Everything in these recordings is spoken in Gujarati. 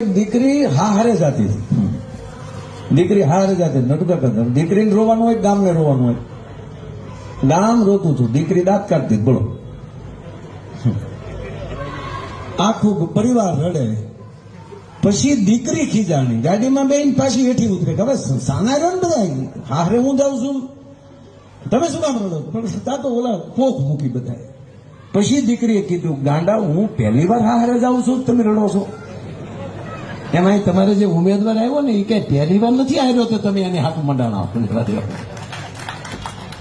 દીકરી હારે જાતી હતી. દીકરી હારે જાતી નતું કરતા. દીકરીને રોવાનું હોય, ગામને રોવાનું હોય. ગામ રોતું હતું, દીકરી દાંત કાઢતી. બોલો, આખું પરિવાર રડે. પછી દીકરી ખીજાણી ગાડીમાં બેન પાછી હેઠી ઉતરે. હવે સાના રહ્યો ને બધા, હારે હું જાઉં છું, તમે શું કામ રડો? પણ તા તો ઓલા પોખ મૂકી બધા. પછી દીકરીએ કીધું, ગાંડા હું પહેલી વાર હારે જાઉં છું, તમે રડો છો? એમાં તમારે જે ઉમેદવાર આવ્યો ને એ કઈ પહેલી વાર નથી આવ્યો, તો તમે એને હાથ મંડાણા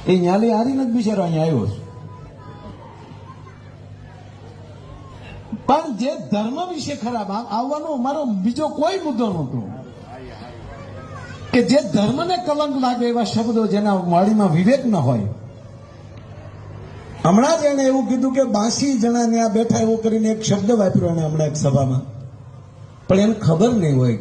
એ ન્યાલી હારી નથી બિચારો અહીંયા આવ્યો છે. પણ જે ધર્મ વિશે ખરાબ આવવાનો અમારો બીજો કોઈ મુદ્દો નહોતો, કે જે ધર્મને કલંક લાગે એવા શબ્દો જેના વાણીમાં વિવેક ન હોય. હમણાં જ એને એવું કીધું કે 82 જણા ત્યાં બેઠા એવું કરીને એક શબ્દ વાપર્યો એને હમણાં એક સભામાં. પણ એને ખબર નહીં હોય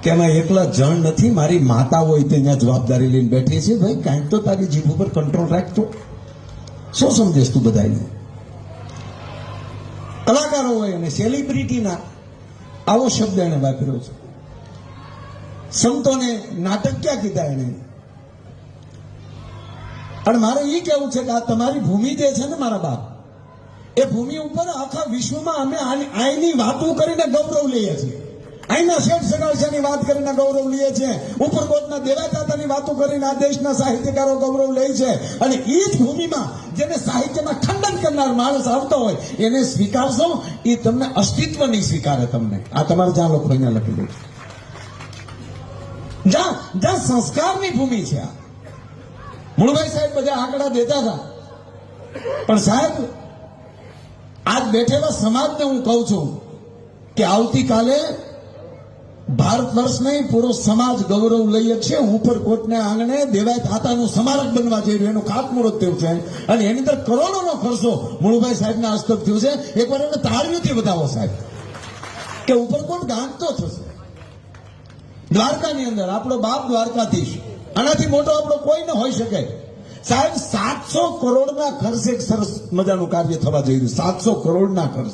કે એમાં એકલા જણ નથી, મારી માતા હોય તે ત્યાં જવાબદારી લઈને બેઠી છે. ભાઈ કાંઈક તો તારી જીભ ઉપર કંટ્રોલ રાખતો. શું સમજેશ તું બધાને? કલાકારો હોય અને સેલિબ્રિટીના આવો શબ્દ એને વાપર્યો છે. સંતોને નાટક ક્યાં કીધા એને? અને મારે એ કેવું છે કે આ તમારી ભૂમિ જે છે ને મારા બાપ, એ ભૂમિ ઉપર આખા વિશ્વમાં અમે આઈની વાતો કરીને ગૌરવ લઈએ છીએ. અહીંના શેઠ સગાવસાની વાત કરીને ગૌરવ લઈએ છીએ. ઉપરકોટના દેવાદાતાની વાતો કરીને આ દેશના સાહિત્યકારો ગૌરવ લે છે. અને એ જ ભૂમિમાં જેને સાહિત્યમાં ખંડન કરનાર માણસ આવતો હોય એને સ્વીકારશો, એ તમને અસ્તિત્વ નહીં સ્વીકારે. તમને આ તમારે જ્યાં લખો અહીંયા લખી દઉં, જ્યાં સંસ્કારની ભૂમિ છે. આ મુળભાઈ સાહેબ બધા આંકડા દેતા હતા, પણ સાહેબ આજ બેઠેલા સમાજને હું કહું છું કે આવતીકાલે ભારત વર્ષ નહીં પૂરો સમાજ ગૌરવ લઈએ છે. ઉપરકોટના આંગણે દેવાય તાતાનું સ્મારક બનવા જઈ રહ્યું, એનું ખાતમુહૂર્ત થયું છે. અને એની અંદર કરોડોનો ખર્ચો મુળભાઈ સાહેબના હસ્તક થયું છે. એકવાર એને તાળીઓથી વધાવો સાહેબ, કે ઉપરકોટ ગાંઠતો થશે. દ્વારકાની અંદર આપણો બાપ દ્વારકાધીશ, આનાથી મોટો આપણો કોઈ ન હોઈ શકે. સાહેબ 700 કરોડના ખર્ચે એક સરસ મજાનું કાર્ય થવા જઈ રહ્યું. 700 કરોડના ખર્ચ.